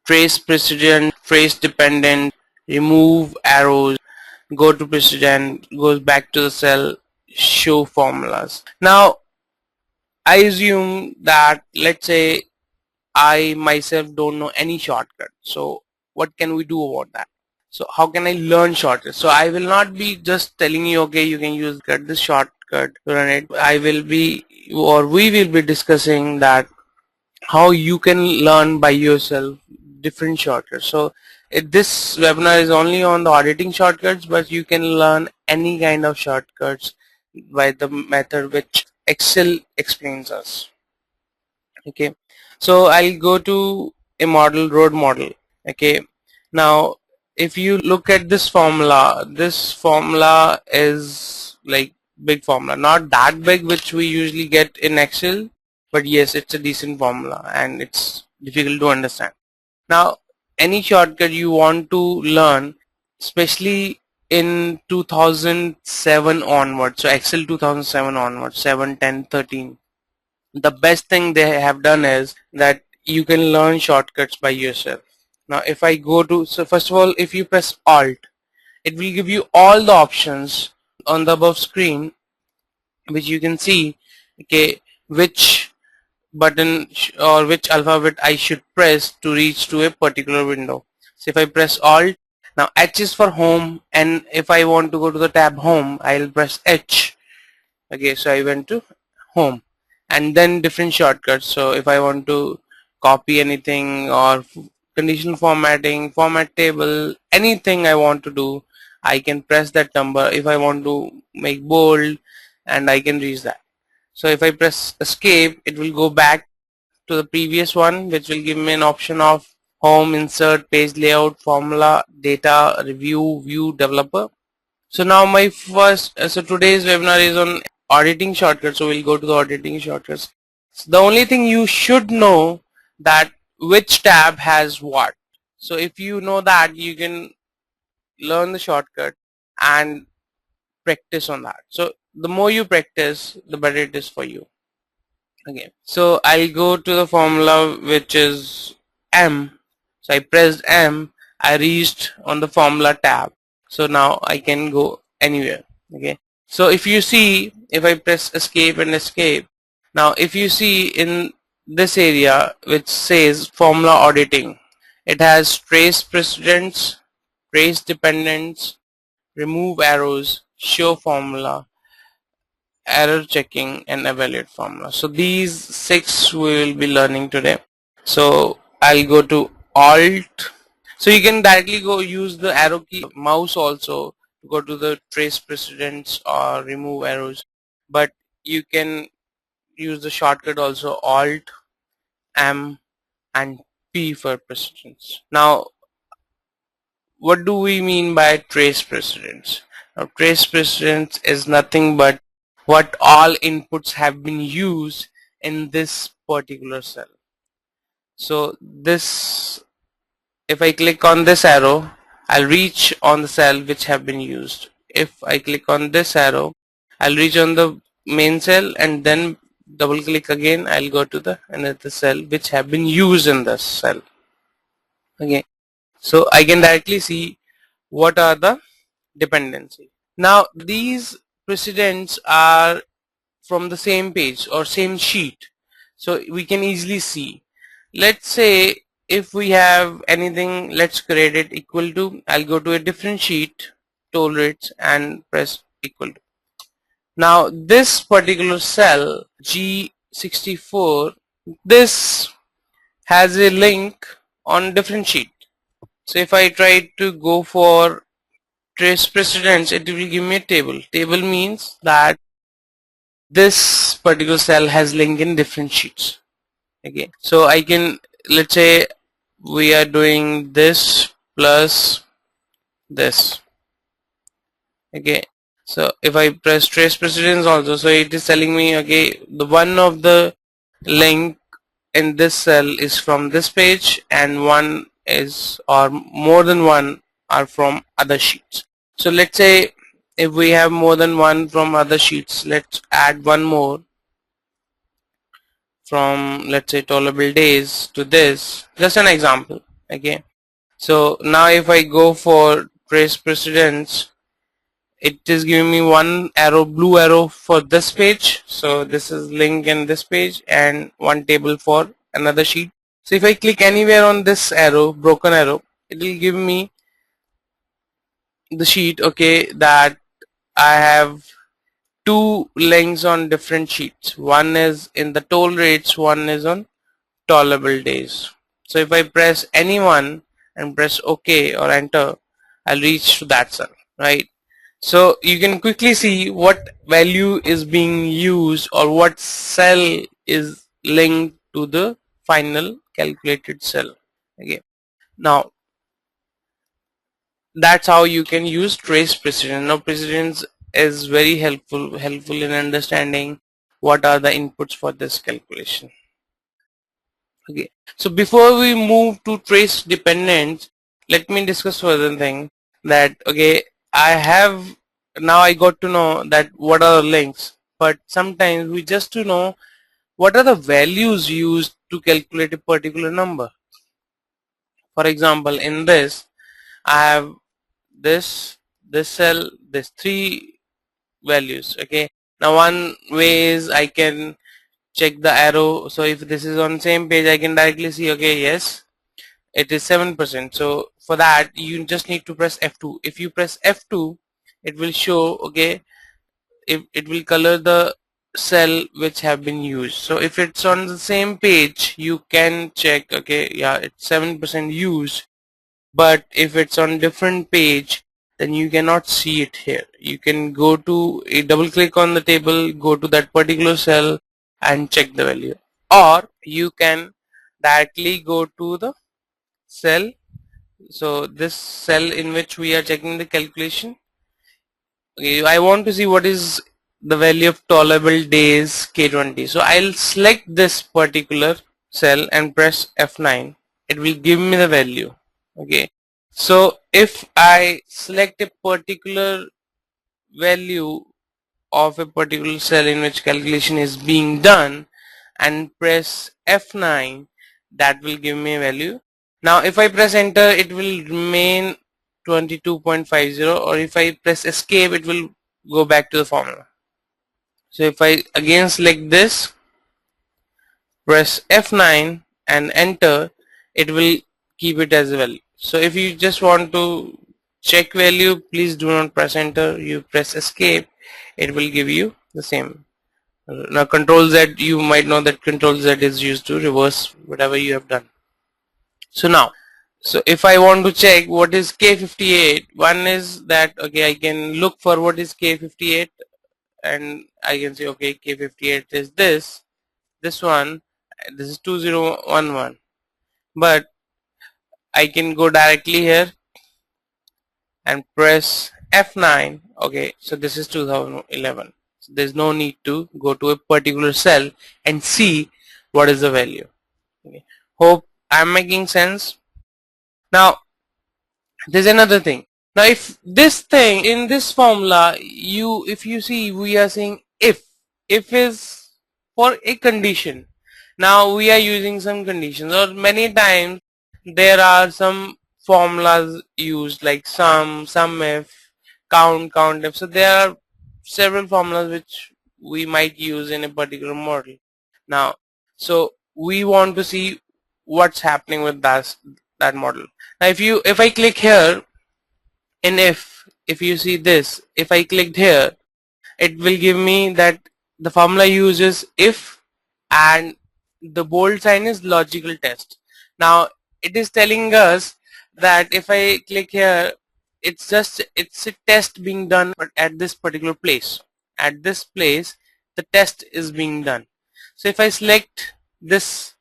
trace precedent, trace dependent, remove arrows, go to precedent, goes back to the cell, show formulas. Now I assume that, let's say, I myself don't know any shortcut. So what can we do about that? So how can I learn shortcuts? So I will not be just telling you, okay, you can use this shortcut to run it. I will be, or we will be discussing that how you can learn by yourself different shortcuts. So this webinar is only on the auditing shortcuts, but you can learn any kind of shortcuts by the method which Excel explains us. Okay, so I'll go to a model, road model. Okay, now if you look at this formula is like big formula, not that big which we usually get in Excel, but yes, it's a decent formula and it's difficult to understand. Now any shortcut you want to learn, especially in 2007 onwards, so Excel 2007 onwards, 7, 10, 13, the best thing they have done is that you can learn shortcuts by yourself. Now if I go to, so first of all, if you press Alt, it will give you all the options on the above screen, which you can see, okay, which button or which alphabet I should press to reach to a particular window. So if I press Alt, now H is for home, and if I want to go to the tab home, I'll press H. Okay, so I went to home, and then different shortcuts. So if I want to copy anything or conditional formatting, format table, anything I want to do, I can press that number. If I want to make bold, and I can reach that. So if I press escape, it will go back to the previous one, which will give me an option of home, insert, page layout, formula, data, review, view, developer. So now my first, so today's webinar is on auditing shortcuts. So we'll go to the auditing shortcuts. So the only thing you should know that which tab has what. So if you know that, you can learn the shortcut and practice on that. So the more you practice, the better it is for you. Okay, so I'll go to the formula, which is M. So I pressed M, I reached on the formula tab. So now I can go anywhere. Okay, so if you see, if I press escape and escape, now if you see in this area which says formula auditing, it has trace precedents, trace dependents, remove arrows, show formula, error checking, and evaluate formula. So these 6 we will be learning today. So I'll go to Alt. So you can directly go use the arrow key, mouse also, to go to the trace precedents or remove arrows, but you can use the shortcut also, Alt, M, and P for precedents. Now what do we mean by trace precedents? Now trace precedents is nothing but what all inputs have been used in this particular cell. So this, if I click on this arrow, I'll reach on the cell which have been used. If I click on this arrow, I'll reach on the main cell, and then double click again, I'll go to the another cell which have been used in this cell. Okay, so I can directly see what are the dependencies. Now these precedents are from the same page or same sheet, so we can easily see. Let's say if we have anything, let's create it equal to, I'll go to a different sheet, tolerates, and press equal to. Now this particular cell G64, this has a link on different sheet. So if I try to go for trace precedents, it will give me a table. Table means that this particular cell has link in different sheets. Okay, so I can, let's say we are doing this plus this. Okay, so if I press trace precedents also, so it is telling me, okay, the one of the link in this cell is from this page, and one is, or more than one are from other sheets. So let's say if we have more than one from other sheets, let's add one more from, let's say, tolerable days to this, just an example. Okay, so now if I go for trace precedents, it is giving me one arrow, blue arrow for this page. So this is link in this page, and one table for another sheet. So if I click anywhere on this arrow, broken arrow, it will give me the sheet, okay, that I have two links on different sheets. One is in the toll rates, one is on tollable days. So if I press any one and press OK or enter, I'll reach to that cell, right? So you can quickly see what value is being used or what cell is linked to the final calculated cell. Okay, now that's how you can use trace precedent. Now precedence is very helpful in understanding what are the inputs for this calculation. Okay, so before we move to trace dependence, let me discuss further thing that, okay, I got to know that what are the links, but sometimes we just to know what are the values used to calculate a particular number. For example, in this I have this cell, this three values. Okay, now one way is I can check the arrow. So if this is on same page, I can directly see, okay, yes, it is 7%. So for that you just need to press F2. If you press F2, it will show, okay, if it will color the cell which have been used. So if it's on the same page, you can check, okay, yeah, it's 7% used. But if it's on different page, then you cannot see it here. You can go to a double click on the table, go to that particular cell and check the value, or you can directly go to the cell. So this cell in which we are checking the calculation, okay, I want to see what is the value of tolerable days K20. So I'll select this particular cell and press F9. It will give me the value. Okay, so if I select a particular value of a particular cell in which calculation is being done and press F9, that will give me a value. Now if I press enter, it will remain 22.50, or if I press escape, it will go back to the formula. So if I again select this, press F9 and enter, it will keep it as a value. So if you just want to check value, please do not press enter, you press escape, it will give you the same. Now control Z, you might know that control Z is used to reverse whatever you have done. So now, so if I want to check what is K58, one is that, okay, I can look for what is K58 and I can say, okay, K58 is this one, this is 2011, but I can go directly here and press F9. Okay, so this is 2011. So there's no need to go to a particular cell and see what is the value. Okay. Hope I'm making sense. Now there's another thing. Now if this thing in this formula, if you see, we are saying if is for a condition. Now we are using some conditions, or many times there are some formulas used like sum if, count if. So there are several formulas which we might use in a particular model. Now, so we want to see what's happening with that model. Now if I click here in if you see this, if I clicked here, it will give me that the formula uses if, and the bold sign is logical test. Now it is telling us that if I click here, it's a test being done, but at this particular place, at this place the test is being done. So if I select this,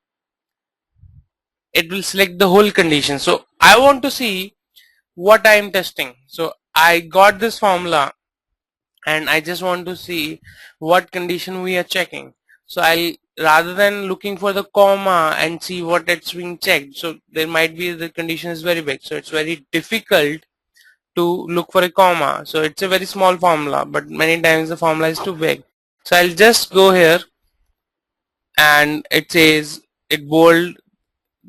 it will select the whole condition. So I want to see what I am testing. So I got this formula and I just want to see what condition we are checking. So I'll, rather than looking for the comma and see what it's being checked, so there might be the condition is very big, so it's very difficult to look for a comma. So it's a very small formula, but many times the formula is too big. So I'll just go here and it says it bold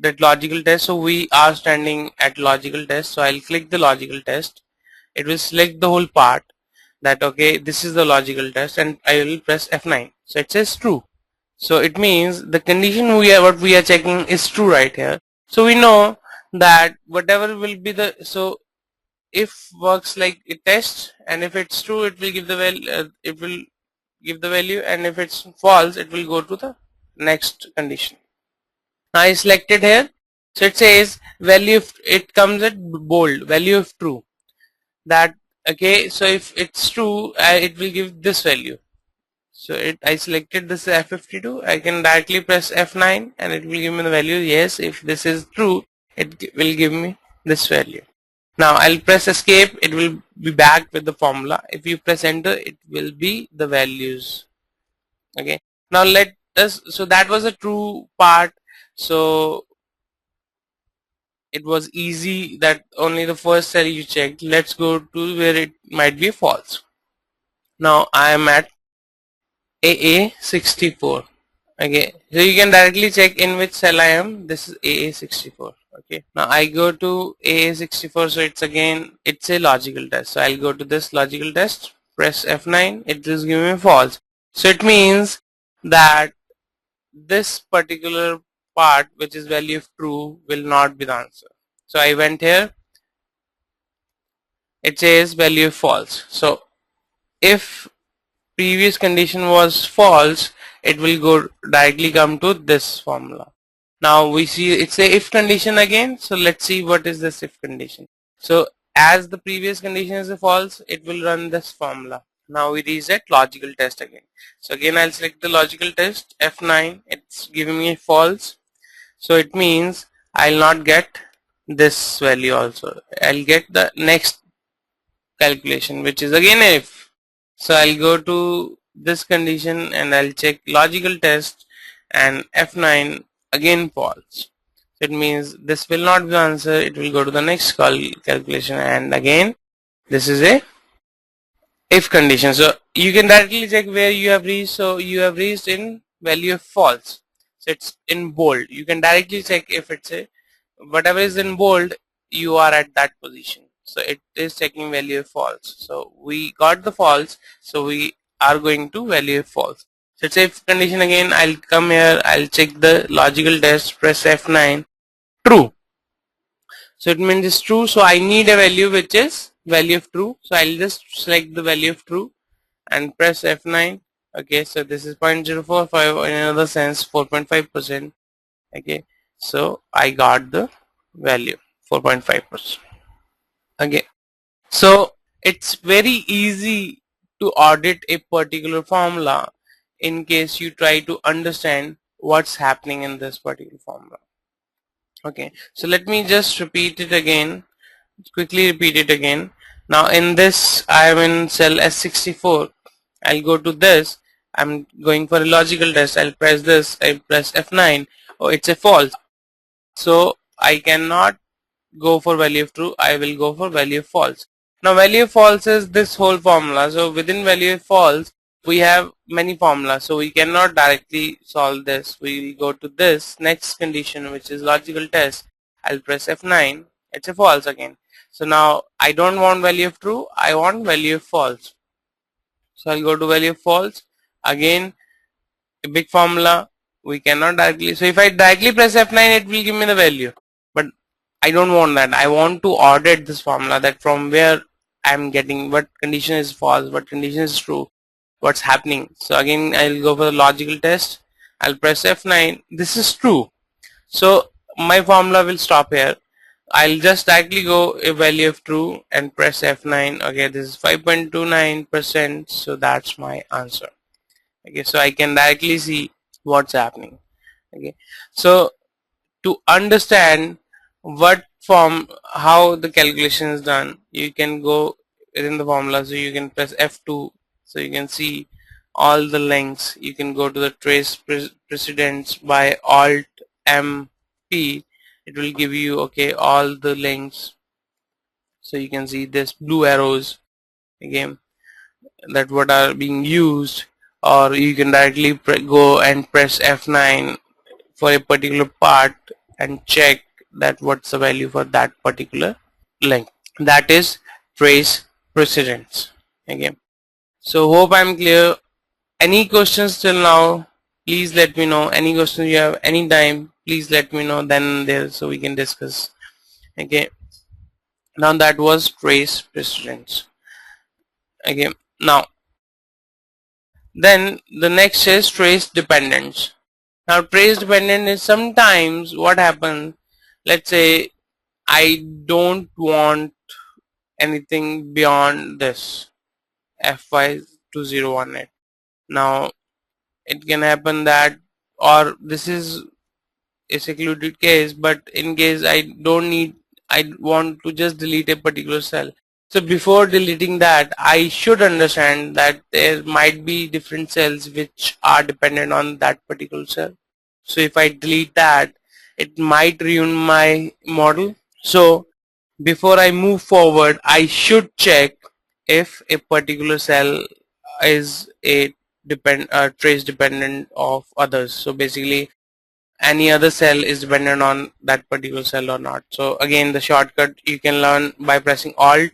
that logical test. So we are standing at logical test, so I'll click the logical test. It will select the whole part, that okay, this is the logical test, and I will press F9. So it says true. So it means the condition what we are checking is true right here. So we know that whatever will be the, so if works like a test, and if it's true it will give the value, and if it's false it will go to the next condition. Now I selected here, so it says value if it comes at bold, value of true, that okay, so if it's true it will give this value. So I selected this F52, I can directly press F9 and it will give me the value. Yes, if this is true it will give me this value. Now I'll press escape, it will be back with the formula. If you press enter it will be the values. Okay, now let us, so that was a true part. So it was easy that only the first cell you checked. Let's go to where it might be false. Now I am at AA64. Okay, so you can directly check in which cell I am. This is AA64. Okay, now I go to AA64, so it's a logical test. So I'll go to this logical test, press F9, it is giving me false. So it means that this particular part, which is value of true, will not be the answer. So I went here, it says value of false. So if previous condition was false, it will go directly come to this formula. Now we see it's a if condition again, so let's see what is this if condition. So as the previous condition is a false, it will run this formula. Now we reset logical test again. So again I'll select the logical test, F9, it's giving me a false. So it means I'll not get this value also. I'll get the next calculation, which is again if. So I'll go to this condition and I'll check logical test, and F9 again false. It means this will not be answer, it will go to the next calculation, and again this is a if condition. So you can directly check where you have reached. So you have reached in value of false, so it's in bold. You can directly check if it's a whatever is in bold, you are at that position. So it is checking value of false. So we got the false, so we are going to value of false. So it's if condition again. I'll come here, I'll check the logical test, press F9, true. So it means it's true, so I need a value which is value of true. So I'll just select the value of true and press F9. Okay, so this is 0.045, in another sense 4.5%. okay, so I got the value 4.5%. okay, so it's very easy to audit a particular formula in case you try to understand what's happening in this particular formula. Okay, so let me just repeat it again, quickly repeat it again. Now in this I am in cell S64. I'll go to this, I'm going for a logical test, I'll press this, I press F9. Oh, it's a false, so I cannot go for value of true, I will go for value of false. Now value of false is this whole formula. So within value of false we have many formulas, so we cannot directly solve this. We go to this next condition, which is logical test. I'll press F9, it's a false again. So now I don't want value of true, I want value of false. So I'll go to value of false. Again a big formula, we cannot directly, so if I directly press F9 it will give me the value, but I don't want that. I want to audit this formula, that from where I'm getting what condition is false, what condition is true, what's happening. So again I'll go for the logical test, I'll press F9, this is true, so my formula will stop here. I'll just directly go a value of true and press F9. okay, this is 5.29%, so that's my answer. Okay, so I can directly see what's happening. Okay, so to understand how the calculation is done, you can go within the formula. So you can press F2, so you can see all the links. You can go to the trace precedents by Alt M P. It will give you okay all the links. So you can see this blue arrows again, that what are being used, or you can directly go and press F9 for a particular part and check that what's the value for that particular link. That is trace precedents. Okay, so hope I'm clear. Any questions till now, please let me know. Any questions you have anytime, please let me know then there, so we can discuss. Okay, now that was trace precedents. Okay, now then the next is trace dependence. Now trace dependent is sometimes what happens, let's say I don't want anything beyond this FY2018. Now it can happen that, or this is a secluded case, but in case I don't need, I want to just delete a particular cell. So before deleting that, I should understand that there might be different cells which are dependent on that particular cell. So if I delete that, it might ruin my model. So before I move forward, I should check if a particular cell is a trace dependent of others. So basically any other cell is dependent on that particular cell or not. So again, the shortcut you can learn by pressing Alt,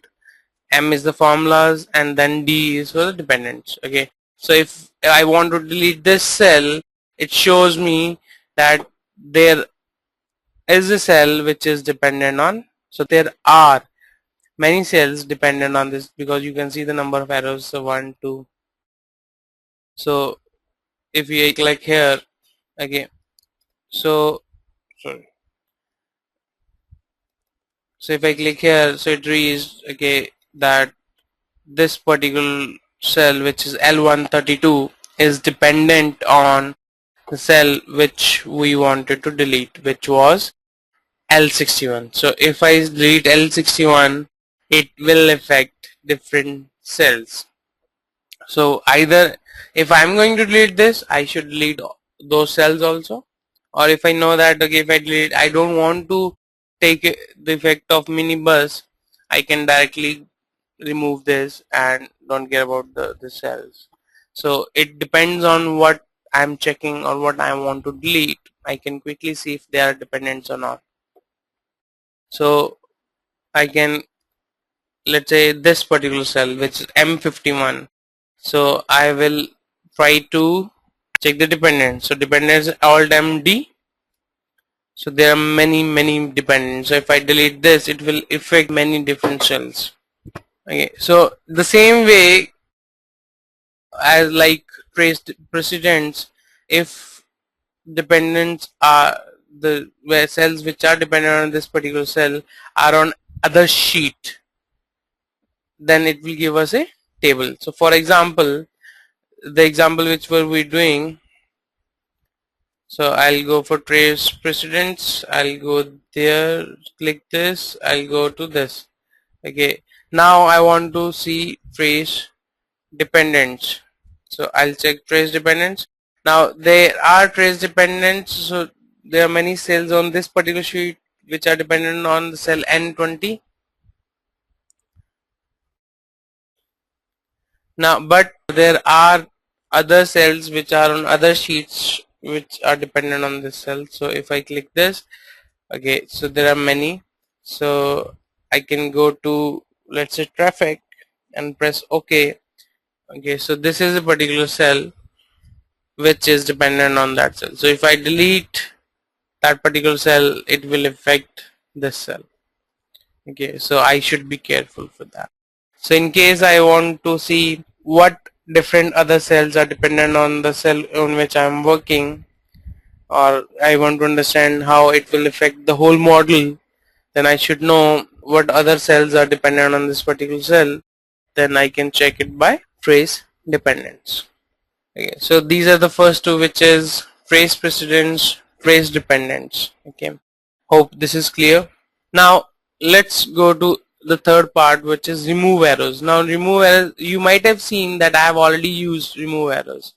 M is the formulas, and then D is for the dependents. Okay, so if I want to delete this cell, it shows me that there is a cell which is dependent on, so there are many cells dependent on this, because you can see the number of arrows, so 1 2. So if we click here, okay, so sorry, so if I click here, so it reads, okay, that this particular cell which is L132 is dependent on the cell which we wanted to delete, which was L61. So if I delete L61, it will affect different cells. So either if I'm going to delete this, I should delete those cells also, or if I know that, okay, if I delete, I don't want to take the effect of minibus, I can directly remove this and don't care about the cells. So it depends on what I'm checking or what I want to delete. I can quickly see if they are dependents or not. So I can, let's say this particular cell which is M51, so I will try to check the dependents. So dependents alt MD, so there are many dependents. So if I delete this, it will affect many different cells. Okay, so the same way as like traced precedents, if dependents are the where cells which are dependent on this particular cell are on other sheet, then it will give us a table. So for example, the example which were we doing, so I'll go for trace precedents, I'll go there, click this, I'll go to this. Okay, now I want to see trace dependents, so I'll check trace dependents. Now there are trace dependents, so there are many cells on this particular sheet which are dependent on the cell N20. Now but there are other cells which are on other sheets which are dependent on this cell. So if I click this, okay, so there are many, so I can go to, let's say, traffic and press OK. Okay, so this is a particular cell which is dependent on that cell. So if I delete that particular cell, it will affect this cell. Okay, so I should be careful for that. So in case I want to see what different other cells are dependent on the cell on which I am working, or I want to understand how it will affect the whole model, then I should know what other cells are dependent on this particular cell. Then I can check it by trace dependence. Okay, so these are the first two, which is trace precedence, trace dependence. Okay, hope this is clear. Now let's go to the third part, which is remove arrows. Now remove arrows, you might have seen that I have already used remove arrows.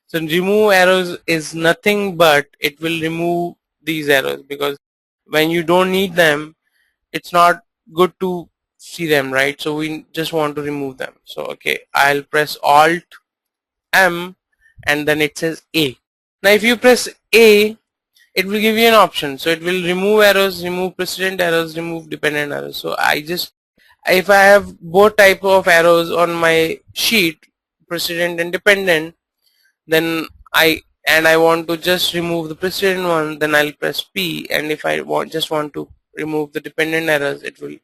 So remove arrows is nothing but it will remove these arrows, because when you don't need them, it's not good to see them, right? So we just want to remove them. So okay, I'll press Alt M and then it says A. Now if you press A, it will give you an option. So it will remove errors, remove precedent errors, remove dependent errors. So if I have both type of arrows on my sheet, precedent and dependent, then I want to just remove the precedent one, then I'll press P, and if I just want to remove the dependent errors,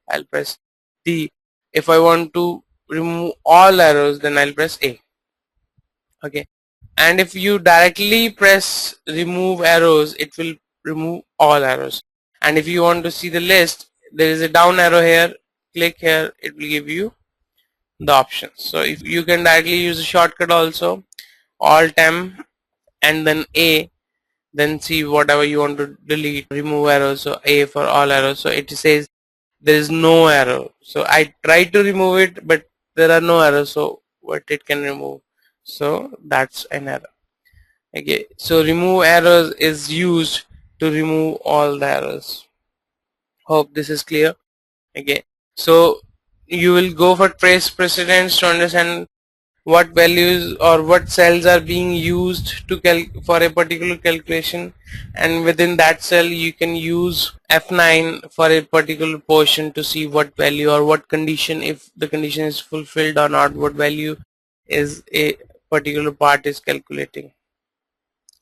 I'll press D. If I want to remove all errors, then I'll press A. Okay, and if you directly press remove arrows, it will remove all arrows. And if you want to see the list, there is a down arrow here, click here, it will give you the options. So if you can directly use a shortcut also, Alt M and then A, then see whatever you want to delete, remove arrows. So A for all arrows. So it says there is no arrow. So I try to remove it, but there are no arrows, so what it can remove. So that's an error. Okay, so remove errors is used to remove all the errors. Hope this is clear. Okay, so you will go for trace precedents to understand what values or what cells are being used to for a particular calculation, and within that cell you can use F9 for a particular portion to see what value or what condition, if the condition is fulfilled or not, what value is a particular part is calculating.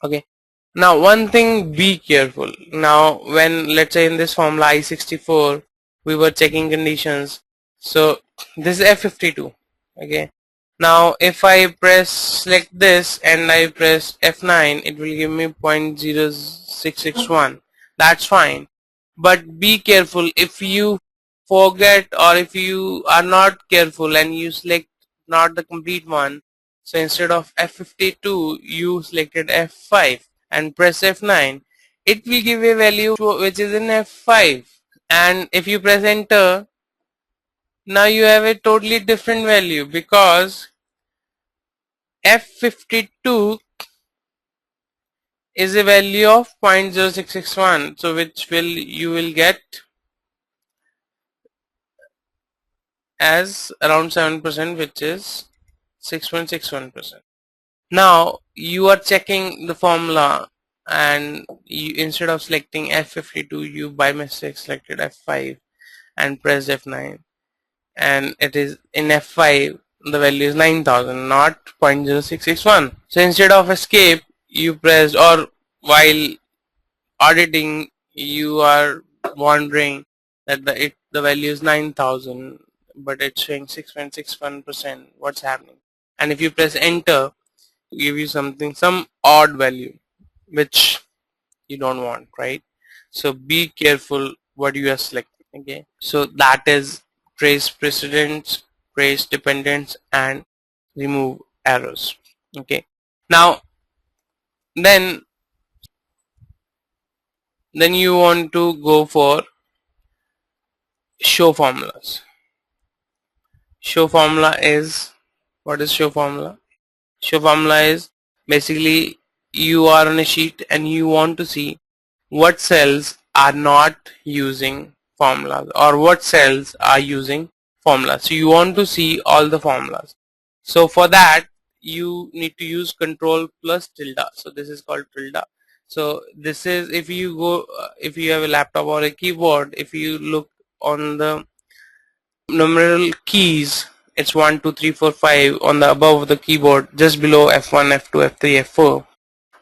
Okay, now one thing, be careful. Now when, let's say in this formula I64 we were checking conditions, so this is F52. Okay, now if I press select this and I press F9, it will give me 0.0661. That's fine, but be careful. If you forget or if you are not careful and you select not the complete one, so instead of F52 you selected F5 and press F9, it will give a value which is in F5, and if you press enter, now you have a totally different value, because F52 is a value of 0.0661, so which you will get as around 7%, which is 6.61%. Now you are checking the formula, and instead of selecting F52 you by mistake selected F5 and pressed F9, and it is in F5 the value is 9000, not 0.0661. So instead of escape you pressed, or while auditing you are wondering that the value is 9000 but it's showing 6.61%, what's happening? And if you press enter, give you some odd value which you don't want, right? So be careful what you are selecting. Okay, so that is trace precedents, trace dependents, and remove errors. Okay, now then you want to go for show formulas. Show formula is, what is show formula? Show formula is basically you are on a sheet and you want to see what cells are not using formulas or what cells are using formulas. So you want to see all the formulas. So for that you need to use control plus tilde. So this is called tilde. So this is, if you go if you have a laptop or a keyboard, if you look on the numeral keys, it's 1 2 3 4 5 on the above the keyboard, just below F1 F2 F3 F4.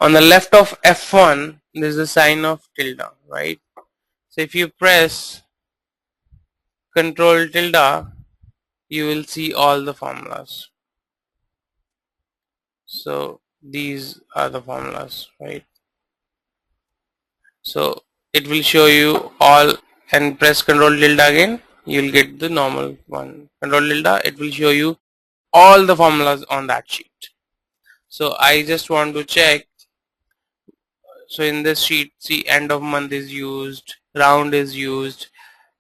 On the left of F1 there is a sign of tilde, right? So if you press control tilde, you will see all the formulas. So these are the formulas, right? So it will show you all, and press control tilde again, you will get the normal one. Control tilde, it will show you all the formulas on that sheet. So I just want to check. So in this sheet, see, end of month is used, round is used,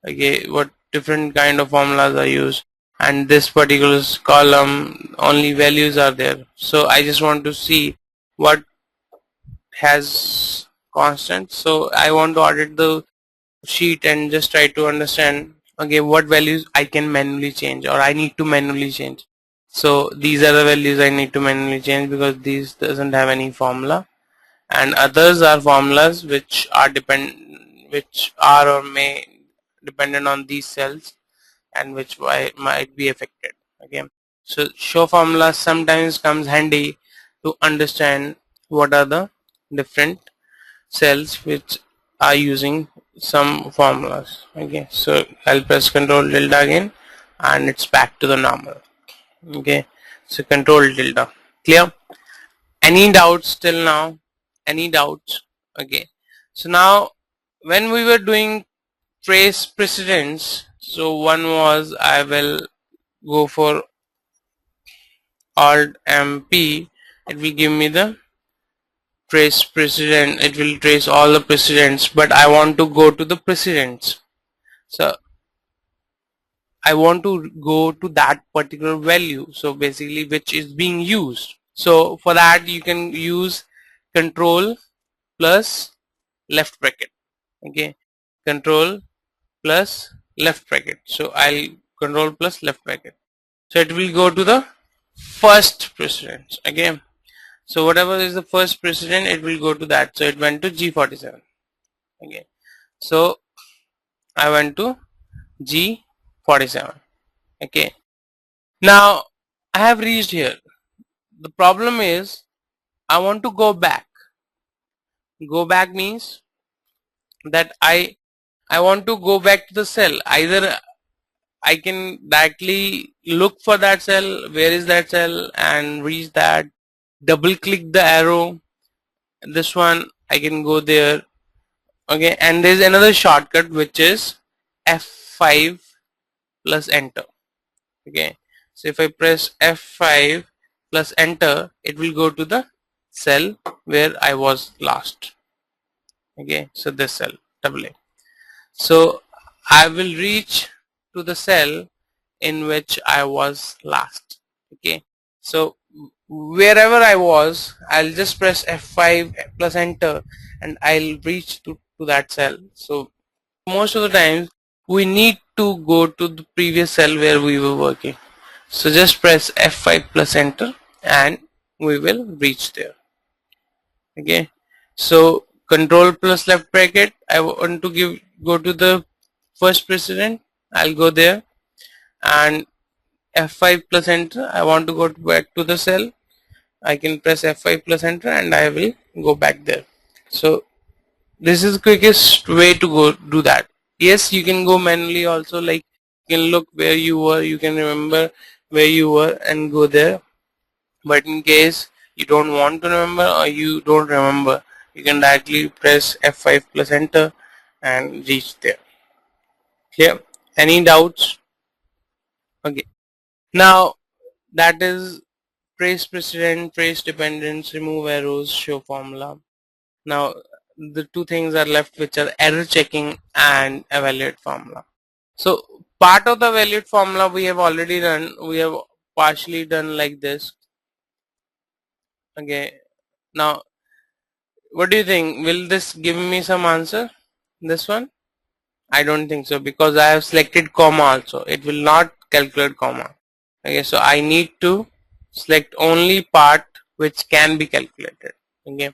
okay, what different kind of formulas are used, and this particular column only values are there. So I just want to see what has constant. So I want to audit the sheet and just try to understand, okay, what values I can manually change or I need to manually change. So these are the values I need to manually change because these doesn't have any formula. and others are formulas which are or may dependent on these cells and which might be affected. Okay, so show formula sometimes comes handy to understand what are the different cells which are using some formulas. Okay, so I'll press Control tilde again and it's back to the normal. Okay, so Control tilde. Clear? Any doubts till now? Any doubts? Okay, so now when we were doing trace precedents, so one was I will go for Alt MP, it will give me the trace precedent, it will trace all the precedents, but I want to go to the precedents, so I want to go to that particular value, so basically which is being used. So for that you can use control plus left bracket. Okay, control plus left bracket, so I'll control plus left bracket, so it will go to the first precedence. Again, so whatever is the first precedent, it will go to that, so it went to G47. Okay, so I went to G47. Okay, now I have reached here. The problem is I want to go back. Go back means that I want to go back to the cell. Either I can directly look for that cell, where is that cell, and reach that, double click the arrow, this one I can go there. Okay, and there's another shortcut which is F5 plus enter. Okay, so if I press F5 plus enter, it will go to the cell where I was last. Okay, so this cell AA. So I will reach to the cell in which I was last. Okay, so wherever I was, I'll just press F5 plus enter and I'll reach to that cell. So most of the times we need to go to the previous cell where we were working, so just press F5 plus enter and we will reach there. Okay, so control plus left bracket, I want to go to the first precedent, I'll go there, and F5 plus enter, I want to go back to the cell, I can press F5 plus enter and I will go back there. So this is the quickest way to go do that. Yes, you can go manually also, like you can look where you were, you can remember where you were and go there, but in case you don't want to remember or you don't remember, you can directly press F5 plus enter and reach there. Clear? Any doubts? Okay, now that is trace precedent, trace dependence, remove arrows, show formula. Now the two things are left, which are error checking and evaluate formula. So part of the evaluate formula we have already done, we have partially done like this. Okay, now what do you think? Will this give me some answer? This one? I don't think so, because I have selected comma also. It will not calculate comma. Okay, so I need to select only part which can be calculated. Okay,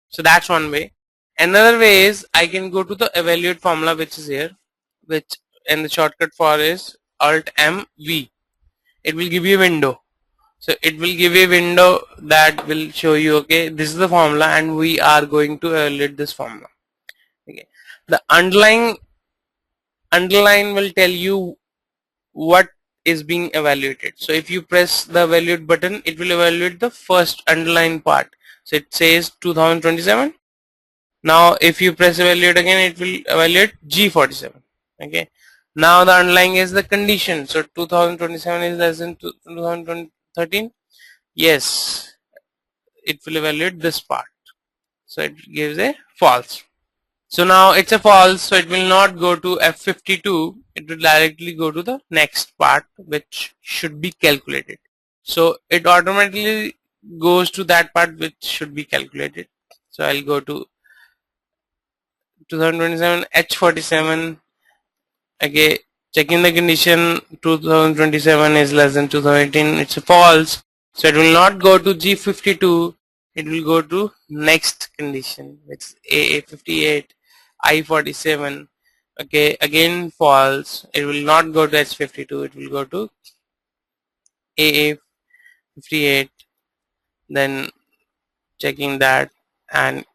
so that's one way. Another way is I can go to the evaluate formula, which is here, which and the shortcut for is Alt M V. It will give you a window. So it will give you a window that will show you, okay, this is the formula and we are going to evaluate this formula. Okay, the underline will tell you what is being evaluated. So if you press the evaluate button, it will evaluate the first underline part. So it says 2027. Now if you press evaluate again, it will evaluate G47. Okay, now the underlying is the condition. So 2027 is less than 2013. Yes, it will evaluate this part, so it gives a false. So now it's a false, so it will not go to F52, it will directly go to the next part which should be calculated. So it automatically goes to that part which should be calculated. So I'll go to 2027 H47. Okay, checking the condition, 2027 is less than 2018, it's a false, so it will not go to G52, it will go to next condition, which is AA58, I47. Okay, again false. It will not go to H52. It will go to AA58. Then checking that and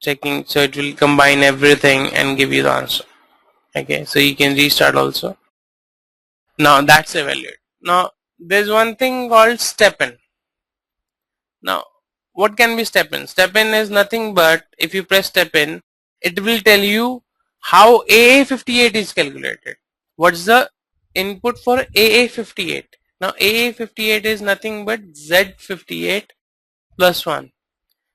checking, so it will combine everything and give you the answer. Okay, so you can restart also. Now that's evaluate. Now there's one thing called step in. Now what can be step in? Step in is nothing but if you press step in, it will tell you how AA58 is calculated. What's the input for AA58? Now AA58 is nothing but Z58 plus 1.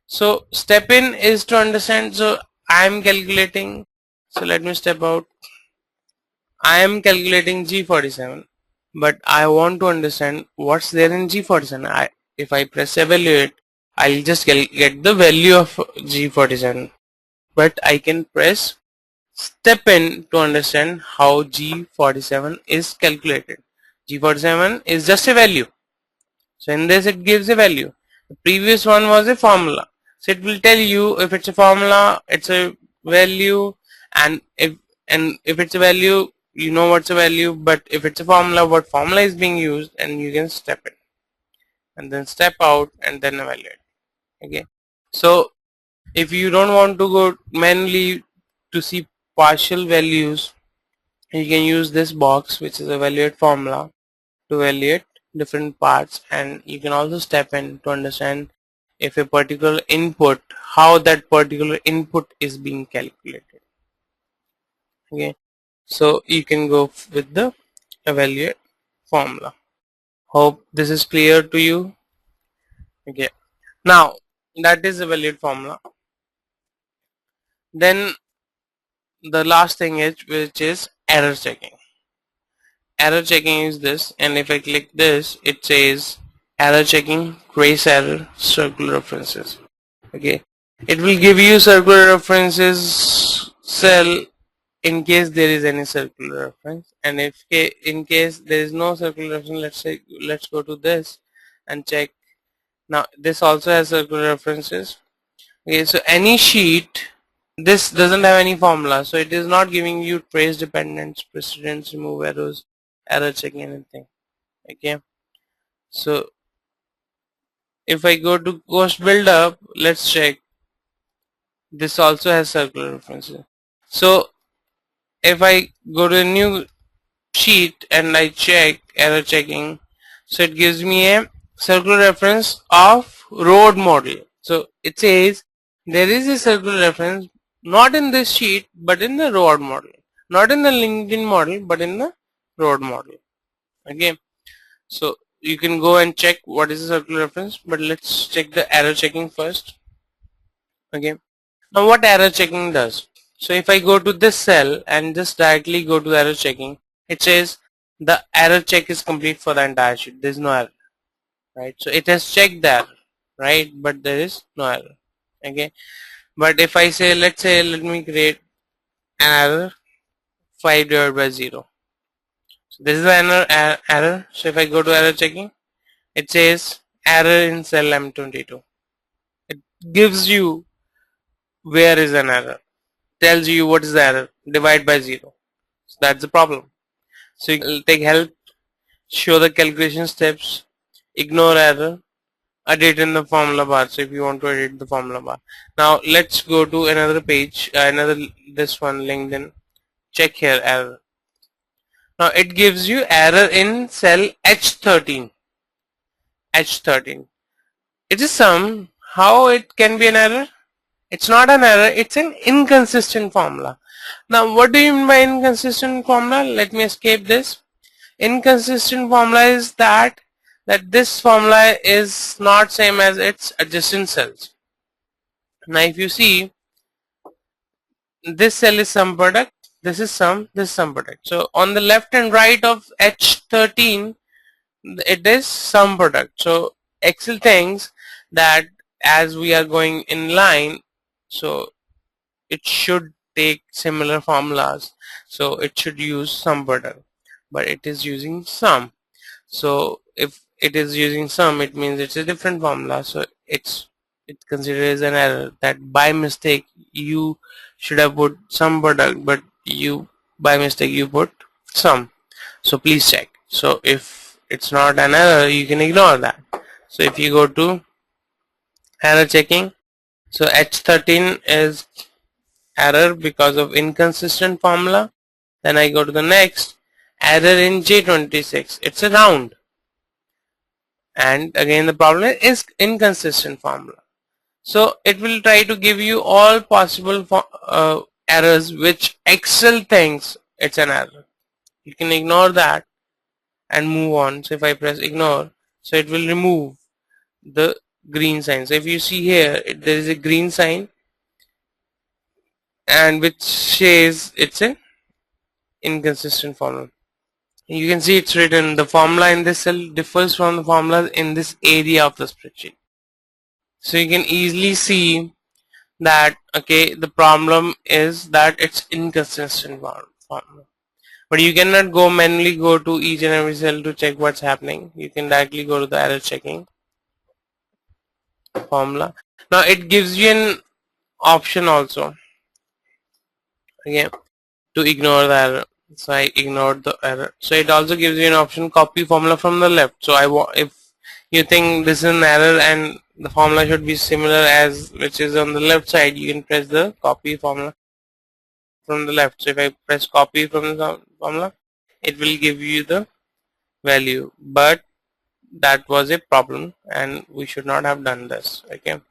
So step in is to understand. So I am calculating. So let me step out. I am calculating G47, but I want to understand what's there in G47. If I press evaluate, I'll just get the value of G47. But I can press step in to understand how G47 is calculated. G47 is just a value. So in this it gives a value. The previous one was a formula. So it will tell you if it's a formula, it's a value, and if it's a value, you know what's a value. But if it's a formula, what formula is being used, and you can step in and then step out and then evaluate. Okay. So if you don't want to go manually to see partial values, you can use this box, which is evaluate formula, to evaluate different parts, and you can also step in to understand if a particular input, how that particular input is being calculated. Okay, so you can go with the evaluate formula. Hope this is clear to you. Okay, now that is evaluate formula. Then the last thing is, which is error checking. Error checking is this, and if I click this, it says error checking, trace error, circular references. Okay, it will give you circular references cell in case there is any circular reference, and if in case there is no circular reference, let's go to this and check. Now this also has circular references. Okay, so any sheet, this doesn't have any formula, so it is not giving you trace dependence, precedents, remove errors, error checking, anything. Okay, so if I go to cost buildup, let's check. This also has circular references. So if I go to a new sheet and I check error checking, so it gives me a circular reference of road model. So it says there is a circular reference not in this sheet but in the road model, not in the LinkedIn model but in the road model. Okay, so you can go and check what is the circular reference, but let's check the error checking first. Okay, now what error checking does, so if I go to this cell and just directly go to error checking, it says the error check is complete for the entire sheet. There is no error, right? So it has checked the error, right? But there is no error. Okay, but if I say, let's say, let me create an error 5 divided by 0. So this is the error. So if I go to error checking, it says error in cell M22. It gives you where is an error, tells you what is the error, divide by 0. So that's the problem. So you will take help, show the calculation steps, ignore error, edit in the formula bar. So if you want to edit the formula bar. Now let's go to another page, this one, LinkedIn. Check here error. Now it gives you error in cell H13. H13. It is some. How it can be an error? It's not an error. It's an inconsistent formula. Now what do you mean by inconsistent formula? Let me escape this. Inconsistent formula is that this formula is not same as its adjacent cells. Now if you see, this cell is sum product, this is sum product. So on the left and right of H13, it is sum product. So Excel thinks that as we are going in line, so it should take similar formulas, so it should use sum product, but it is using sum. So if it is using sum, it means it's a different formula. So it's considered as an error that by mistake you should have put sum product, but you by mistake you put sum. So please check. So if it's not an error, you can ignore that. So if you go to error checking, so H13 is error because of inconsistent formula. Then I go to the next, error in J26, it's a round, and again the problem is inconsistent formula. So it will try to give you all possible errors which Excel thinks it's an error. You can ignore that and move on. So if I press ignore, so it will remove the green sign. So if you see here, there is a green sign and which says it's an inconsistent formula. You can see it's written the formula in this cell differs from the formula in this area of the spreadsheet. So you can easily see that okay, the problem is that it's inconsistent formula. But you cannot go manually go to each and every cell to check what's happening. You can directly go to the error checking formula. Now it gives you an option also again to ignore the error. So I ignored the error. So it also gives you an option copy formula from the left. So if you think this is an error and the formula should be similar as which is on the left side, you can press the copy formula from the left. So if I press copy from the formula, it will give you the value, but that was a problem and we should not have done this. Okay,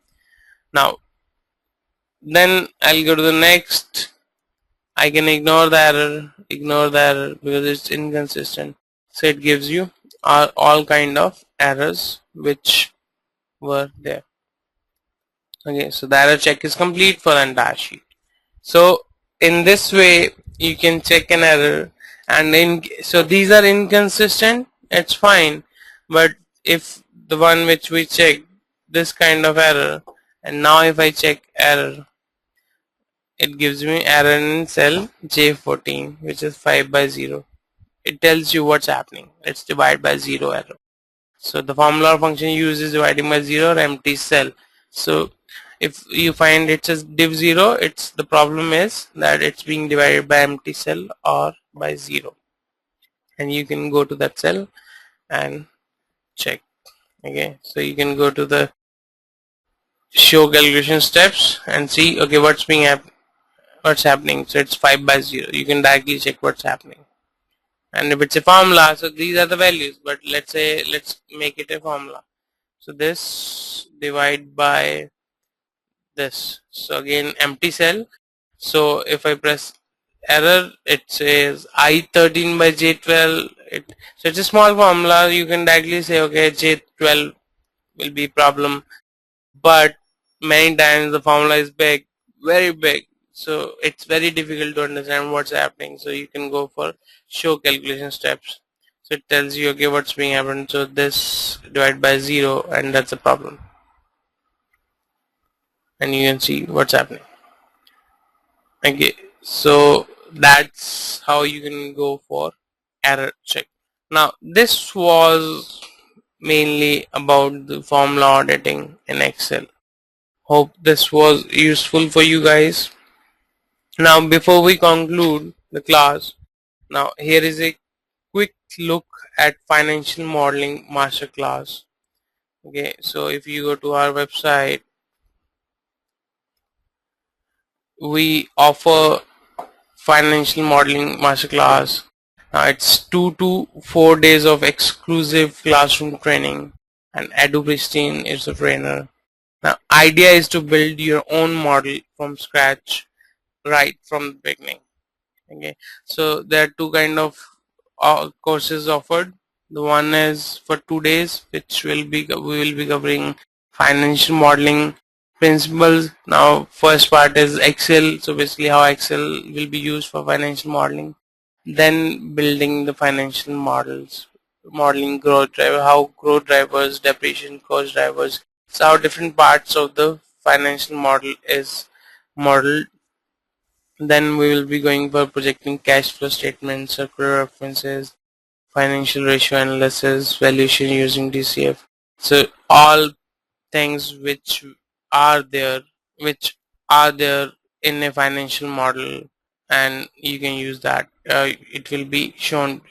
now then I'll go to the next. I can ignore the error because it's inconsistent. So it gives you all kind of errors which were there. Okay, so the error check is complete for the entire sheet. So in this way you can check an error, and so these are inconsistent, it's fine, but if the one which we check this kind of error, and now if I check error, it gives me error in cell J14 which is 5 by 0. It tells you what's happening. Let's divide by 0 error. So the formula function used is dividing by 0 or empty cell. So if you find it says div 0, it's the problem is that it's being divided by empty cell or by 0, and you can go to that cell and check. Okay, so you can go to the show calculation steps and see okay what's happening. So it's 5 by 0. You can directly check what's happening. And if it's a formula, so these are the values, but let's make it a formula. So this divide by this, so again empty cell. So if I press error, it says I13 by J12. So it's a small formula. You can directly say okay, J12 will be problem, but many times the formula is big, very big, so it's very difficult to understand what's happening. So you can go for show calculation steps. So it tells you okay what's being happened. So this divide by 0, and that's a problem, and you can see what's happening. Okay, so that's how you can go for error check. Now this was mainly about the formula auditing in Excel. Hope this was useful for you guys. Now before we conclude the class, now here is a quick look at financial modeling masterclass. Okay, so if you go to our website, we offer financial modeling masterclass. Now it's 2 to 4 days of exclusive classroom training, and EduPristine is the trainer. Now idea is to build your own model from scratch right from the beginning. Okay, so there are two kind of courses offered. The one is for 2 days, which we will be covering financial modeling principles. Now first part is Excel, so basically how Excel will be used for financial modeling, then building the financial models, modeling growth driver, how growth drivers, depreciation cost drivers, so how different parts of the financial model is modeled. Then we will be going for projecting cash flow statements, circular references, financial ratio analysis, valuation using DCF. So all things which are there in a financial model, and you can use that. It will be shown,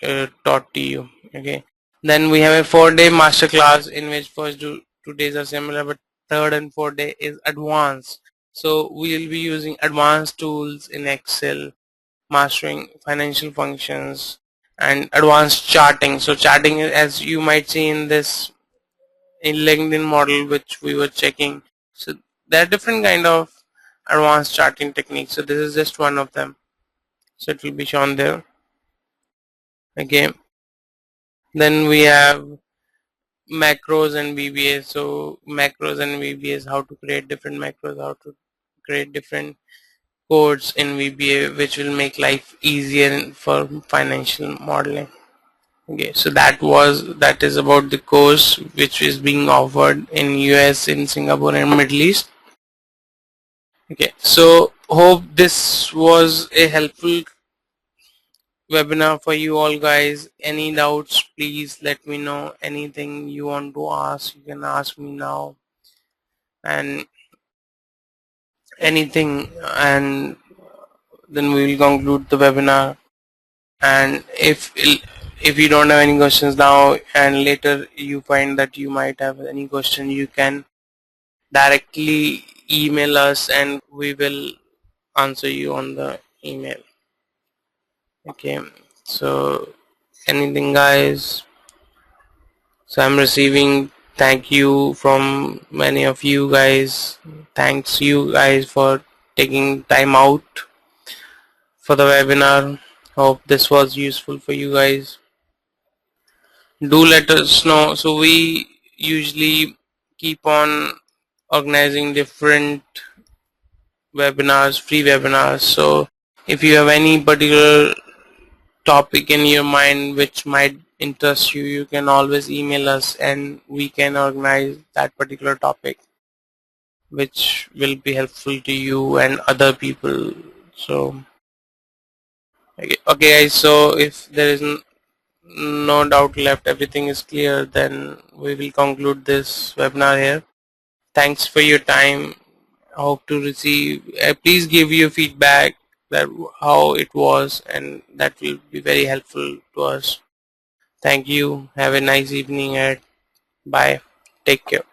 taught to you. Okay. Then we have a 4-day master class in which first 2 days are similar, but third and fourth day is advanced. So we will be using advanced tools in Excel, mastering financial functions, and advanced charting. So charting, as you might see in this in LinkedIn model which we were checking, so there are different kind of advanced charting techniques. So this is just one of them. So it will be shown there. Okay. Then we have macros and VBAs. So macros and VBAs, how to create different macros, how to create different codes in VBA, which will make life easier for financial modeling. Okay, so that is about the course which is being offered in US, in Singapore and Middle East. Okay, so hope this was a helpful webinar for you all guys. Any doubts, please let me know. Anything you want to ask, you can ask me now, and anything, and then we will conclude the webinar. And if you don't have any questions now and later you find that you might have any question, you can directly email us and we will answer you on the email. Okay, so anything guys? So I'm receiving thank you from many of you guys. Thanks you guys for taking time out for the webinar. Hope this was useful for you guys. Do let us know. So we usually keep on organizing different webinars, free webinars. So if you have any particular topic in your mind which might interest you, you can always email us and we can organize that particular topic which will be helpful to you and other people. So okay guys, so if there is no doubt left, everything is clear, then we will conclude this webinar here. Thanks for your time. I hope to receive, please give your feedback that how it was, and that will be very helpful to us. Thank you. Have a nice evening and bye. Take care.